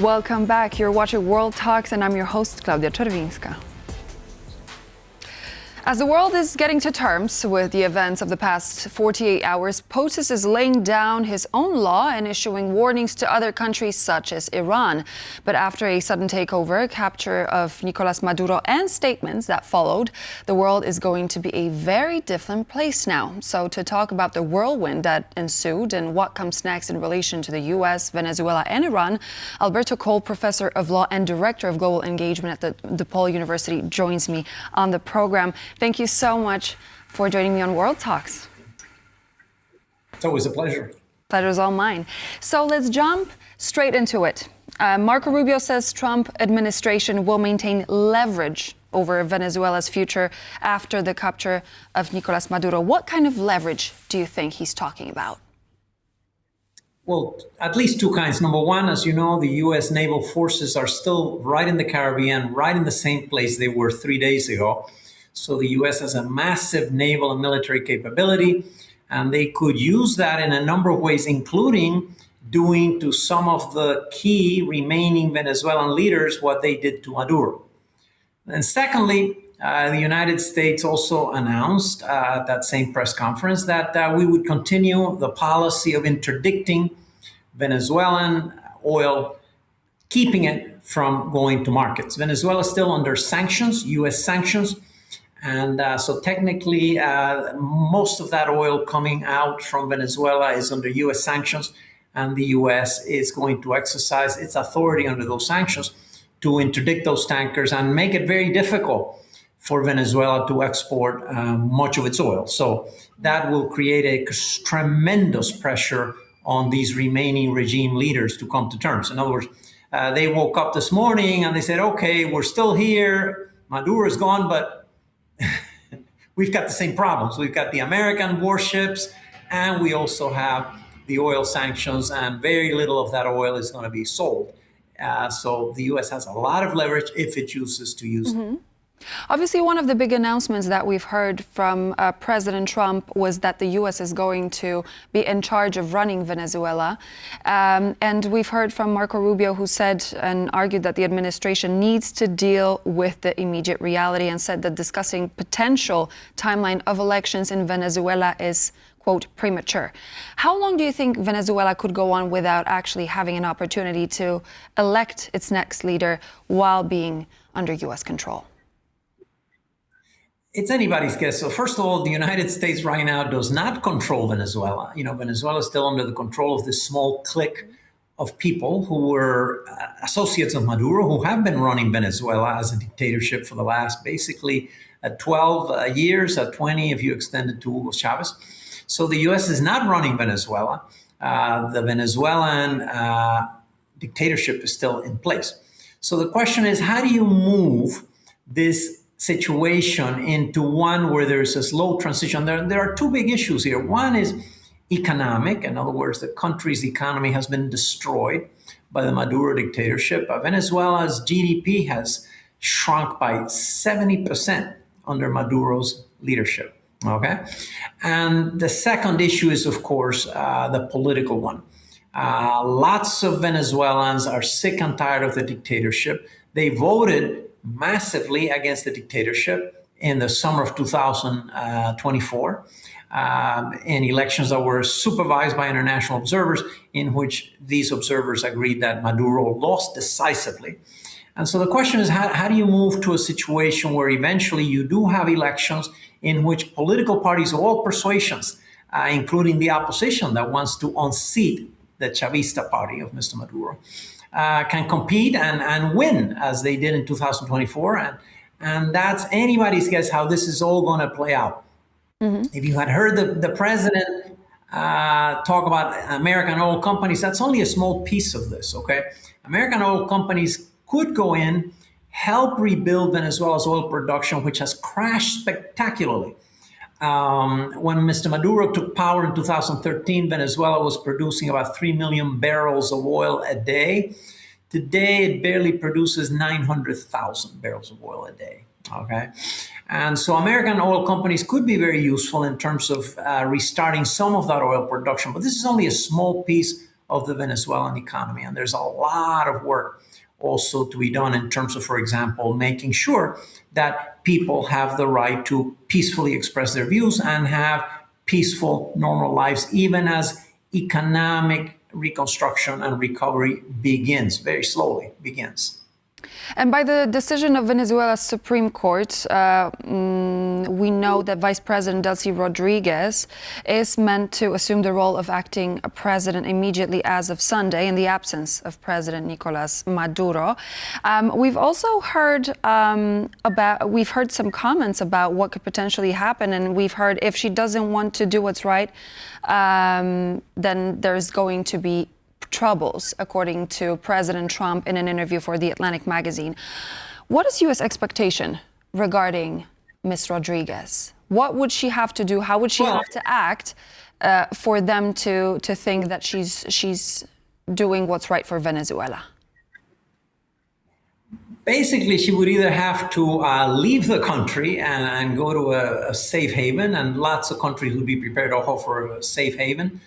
Welcome back. You're watching World Talks, and I'm your host, Klaudia Czerwińska. As the world is getting to terms with the events of the past 48 hours, POTUS is laying down his own law and issuing warnings to other countries such as Iran. But after a sudden takeover, capture of Nicolas Maduro, and statements that followed, the world is going to be a very different place now. So to talk about the whirlwind that ensued and what comes next in relation to the U.S., Venezuela and Iran, Alberto Coll, professor of law and director of global engagement at the DePaul University, joins me on the program. Thank you so much for joining me on World Talks. It's always a pleasure. Pleasure's all mine. So let's jump straight into it. Marco Rubio says Trump administration will maintain leverage over Venezuela's future after the capture of Nicolas Maduro. What kind of leverage do you think he's talking about? Well, at least two kinds. Number one, as you know, the U.S. naval forces are still right in the Caribbean, right in the same place they were 3 days ago. So the U.S. has a massive naval and military capability, and they could use that in a number of ways, including doing to some of the key remaining Venezuelan leaders what they did to Maduro. And secondly, the United States also announced at that same press conference that we would continue the policy of interdicting Venezuelan oil, keeping it from going to markets. Venezuela is still under sanctions, U.S. sanctions. And so technically, most of that oil coming out from Venezuela is under U.S. sanctions, and the U.S. is going to exercise its authority under those sanctions to interdict those tankers and make it very difficult for Venezuela to export much of its oil. So that will create a tremendous pressure on these remaining regime leaders to come to terms. In other words, they woke up this morning and they said, okay, we're still here, Maduro is gone, but we've got the same problems. We've got the American warships, and we also have the oil sanctions, and very little of that oil is going to be sold. So the U.S. has a lot of leverage if it chooses to use it. Obviously, one of the big announcements that we've heard from President Trump was that the U.S. is going to be in charge of running Venezuela. And we've heard from Marco Rubio, who said and argued that the administration needs to deal with the immediate reality, and said that discussing potential timeline of elections in Venezuela is, quote, premature. How long do you think Venezuela could go on without actually having an opportunity to elect its next leader while being under U.S. control? It's anybody's guess. So first of all, the United States right now does not control Venezuela. You know, Venezuela is still under the control of this small clique of people who were associates of Maduro, who have been running Venezuela as a dictatorship for the last basically 12 years, 20 if you extend it to Hugo Chavez. So the U.S. is not running Venezuela. The Venezuelan dictatorship is still in place. So the question is, how do you move this situation into one where there's a slow transition? There are two big issues here. One is economic. In other words, the country's economy has been destroyed by the Maduro dictatorship. Venezuela's GDP has shrunk by 70% under Maduro's leadership. Okay. And the second issue is, of course, the political one. Lots of Venezuelans are sick and tired of the dictatorship. They voted massively against the dictatorship in the summer of 2024 in elections that were supervised by international observers, in which these observers agreed that Maduro lost decisively. And so the question is, how do you move to a situation where eventually you do have elections in which political parties of all persuasions, including the opposition that wants to unseat the Chavista party of Mr. Maduro, can compete and win as they did in 2024. And that's anybody's guess how this is all going to play out. If you had heard the president talk about American oil companies, that's only a small piece of this, okay? American oil companies could go in, help rebuild Venezuela's oil production, which has crashed spectacularly. When Mr. Maduro took power in 2013, Venezuela was producing about 3 million barrels of oil a day. Today, it barely produces 900,000 barrels of oil a day. Okay. And so American oil companies could be very useful in terms of restarting some of that oil production. But this is only a small piece of the Venezuelan economy. And there's a lot of work also to be done in terms of, for example, making sure that people have the right to peacefully express their views and have peaceful, normal lives, even as economic reconstruction and recovery begins, very slowly begins. And by the decision of Venezuela's Supreme Court, we know that Vice President Delcy Rodriguez is meant to assume the role of acting president immediately as of Sunday in the absence of President Nicolas Maduro. We've also heard we've heard some comments about what could potentially happen, and we've heard if she doesn't want to do what's right, then there's going to be troubles, according to President Trump in an interview for The Atlantic magazine. What is U.S. expectation regarding Ms. Rodriguez? What would she have to do? How would she have to act for them to think that she's doing what's right for Venezuela? Basically, she would either have to leave the country and go to a safe haven, and lots of countries would be prepared to offer a safe haven.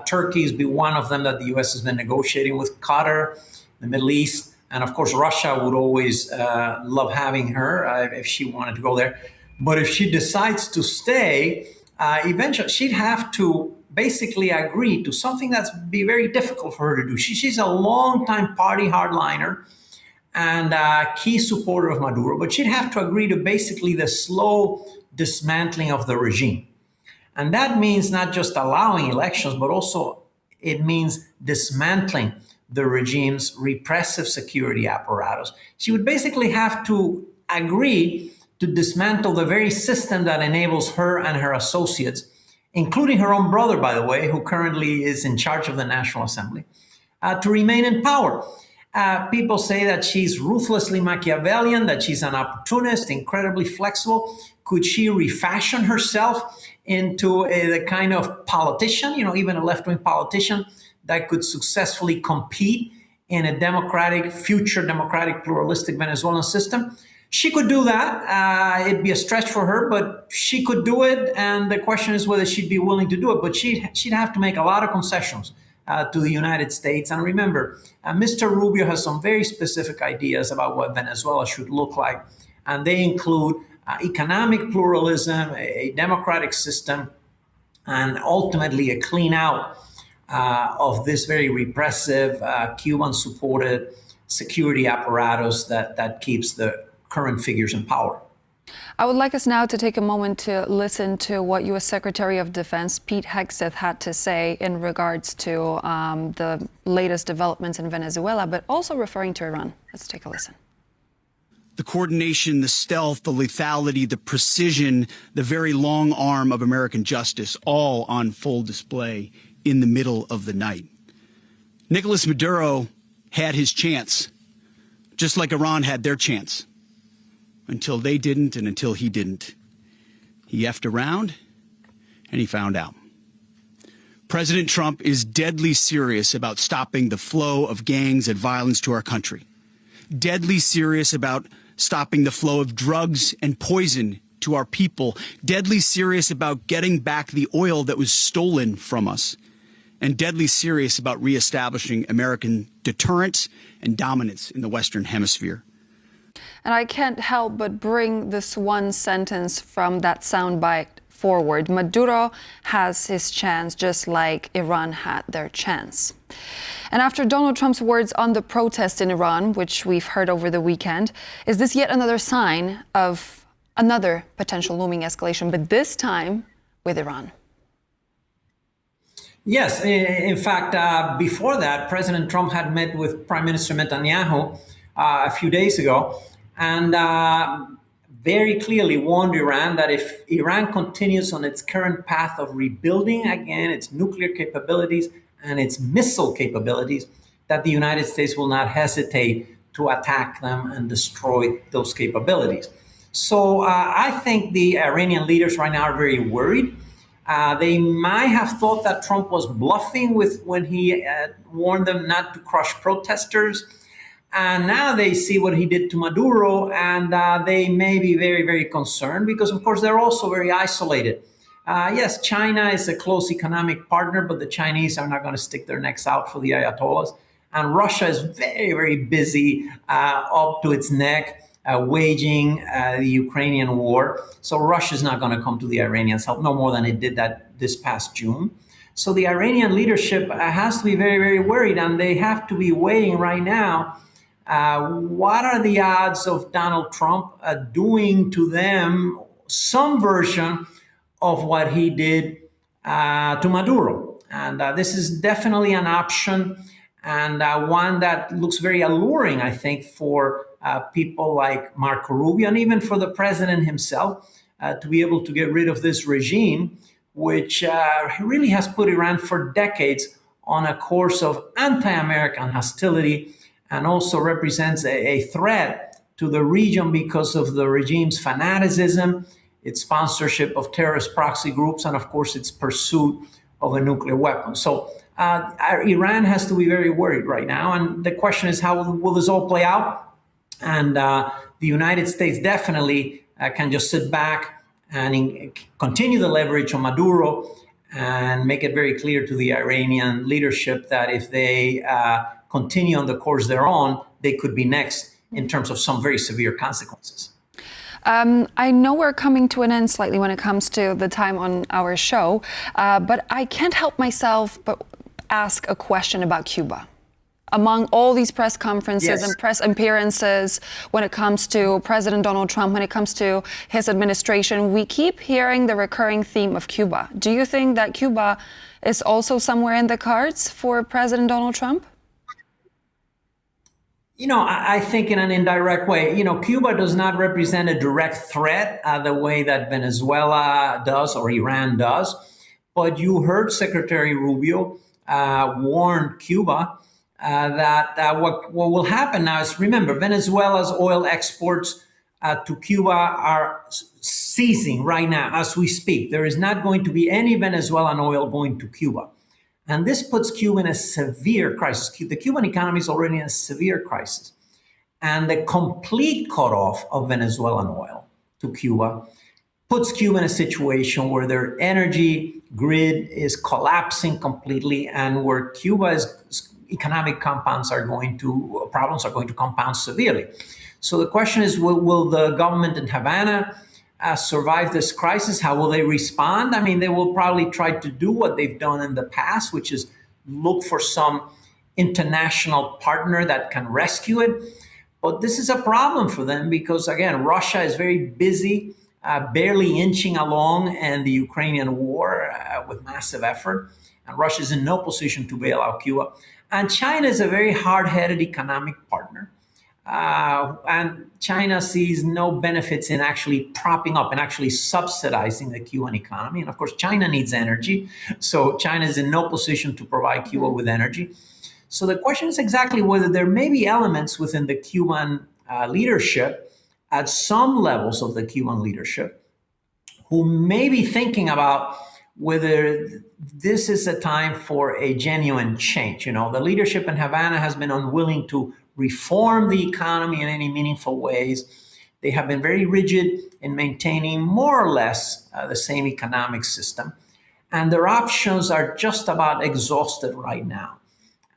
Turkey's be one of them that the U.S. has been negotiating with, Qatar, the Middle East, and of course Russia would always love having her if she wanted to go there. But if she decides to stay, eventually she'd have to basically agree to something that's be very difficult for her to do. She's a longtime party hardliner and a key supporter of Maduro, but she'd have to agree to basically the slow dismantling of the regime. And that means not just allowing elections, but also it means dismantling the regime's repressive security apparatus. She would basically have to agree to dismantle the very system that enables her and her associates, including her own brother, by the way, who currently is in charge of the National Assembly, to remain in power. People say that she's ruthlessly Machiavellian, that she's an opportunist, incredibly flexible. Could she refashion herself into the kind of politician, even a left-wing politician that could successfully compete in a future democratic, pluralistic Venezuelan system? She could do that. It'd be a stretch for her, but she could do it. And the question is whether she'd be willing to do it. But she'd have to make a lot of concessions to the United States. And remember, Mr. Rubio has some very specific ideas about what Venezuela should look like. And they include economic pluralism, a democratic system, and ultimately a clean out of this very repressive, Cuban-supported security apparatus that keeps the current figures in power. I would like us now to take a moment to listen to what U.S. Secretary of Defense Pete Hegseth had to say in regards to the latest developments in Venezuela, but also referring to Iran. Let's take a listen. The coordination, the stealth, the lethality, the precision, the very long arm of American justice, all on full display in the middle of the night. Nicolas Maduro had his chance, just like Iran had their chance, until they didn't and until he didn't. He effed around and he found out. President Trump is deadly serious about stopping the flow of gangs and violence to our country, deadly serious about stopping the flow of drugs and poison to our people, deadly serious about getting back the oil that was stolen from us, and deadly serious about reestablishing American deterrence and dominance in the Western Hemisphere. And I can't help but bring this one sentence from that soundbite forward. Maduro has his chance just like Iran had their chance. And after Donald Trump's words on the protest in Iran, which we've heard over the weekend, is this yet another sign of another potential looming escalation, but this time with Iran? Yes. In fact, before that, President Trump had met with Prime Minister Netanyahu a few days ago and very clearly warned Iran that if Iran continues on its current path of rebuilding again its nuclear capabilities and its missile capabilities, that the United States will not hesitate to attack them and destroy those capabilities. So I think the Iranian leaders right now are very worried. They might have thought that Trump was bluffing when he warned them not to crush protesters. And now they see what he did to Maduro, and they may be very, very concerned because, of course, they're also very isolated. Yes, China is a close economic partner, but the Chinese are not going to stick their necks out for the Ayatollahs. And Russia is very, very busy up to its neck waging the Ukrainian war. So Russia is not going to come to the Iranians' help no more than it did that this past June. So the Iranian leadership has to be very, very worried, and they have to be weighing right now what are the odds of Donald Trump doing to them some version of what he did to Maduro. And this is definitely an option, and one that looks very alluring, I think, for people like Marco Rubio and even for the president himself to be able to get rid of this regime, which really has put Iran for decades on a course of anti-American hostility, and also represents a threat to the region because of the regime's fanaticism, its sponsorship of terrorist proxy groups, and of course its pursuit of a nuclear weapon. So Iran has to be very worried right now. And the question is, how will this all play out? And the United States definitely can just sit back and continue the leverage on Maduro and make it very clear to the Iranian leadership that if they continue on the course they're on, they could be next in terms of some very severe consequences. I know we're coming to an end slightly when it comes to the time on our show, but I can't help myself but ask a question about Cuba. Among all these press conferences and press appearances, when it comes to President Donald Trump, when it comes to his administration, we keep hearing the recurring theme of Cuba. Do you think that Cuba is also somewhere in the cards for President Donald Trump? You know, I think in an indirect way, Cuba does not represent a direct threat the way that Venezuela does or Iran does. But you heard Secretary Rubio warn Cuba that what will happen now is, remember, Venezuela's oil exports to Cuba are ceasing right now as we speak. There is not going to be any Venezuelan oil going to Cuba. And this puts Cuba in a severe crisis. The Cuban economy is already in a severe crisis. And the complete cutoff of Venezuelan oil to Cuba puts Cuba in a situation where their energy grid is collapsing completely, and where Cuba's economic problems are going to compound severely. So the question is, will the government in Havana survive this crisis? How will they respond? I mean, they will probably try to do what they've done in the past, which is look for some international partner that can rescue it. But this is a problem for them because, again, Russia is very busy, barely inching along in the Ukrainian war with massive effort. And Russia is in no position to bail out Cuba. And China is a very hard-headed economic partner. And China sees no benefits in actually propping up and actually subsidizing the Cuban economy. And of course, China needs energy. So China is in no position to provide Cuba with energy. So the question is exactly whether there may be elements within the Cuban leadership, at some levels of the Cuban leadership, who may be thinking about whether this is a time for a genuine change. The leadership in Havana has been unwilling to reform the economy in any meaningful ways. They have been very rigid in maintaining more or less the same economic system. And their options are just about exhausted right now.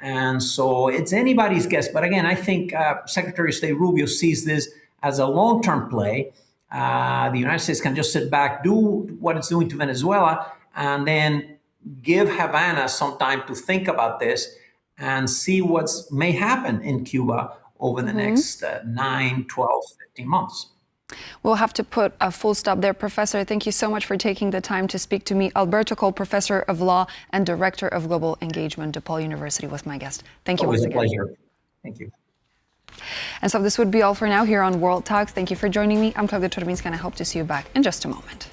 And so it's anybody's guess. But again, I think Secretary of State Rubio sees this as a long-term play. The United States can just sit back, do what it's doing to Venezuela, and then give Havana some time to think about this and see what may happen in Cuba over the next 9, 12, 15 months. We'll have to put a full stop there. Professor, thank you so much for taking the time to speak to me. Alberto Coll, Professor of Law and Director of Global Engagement, DePaul University, was my guest. Thank you once again. Always a pleasure. Thank you. And so this would be all for now here on World Talks. Thank you for joining me. I'm Claudia Turbinska, and I hope to see you back in just a moment.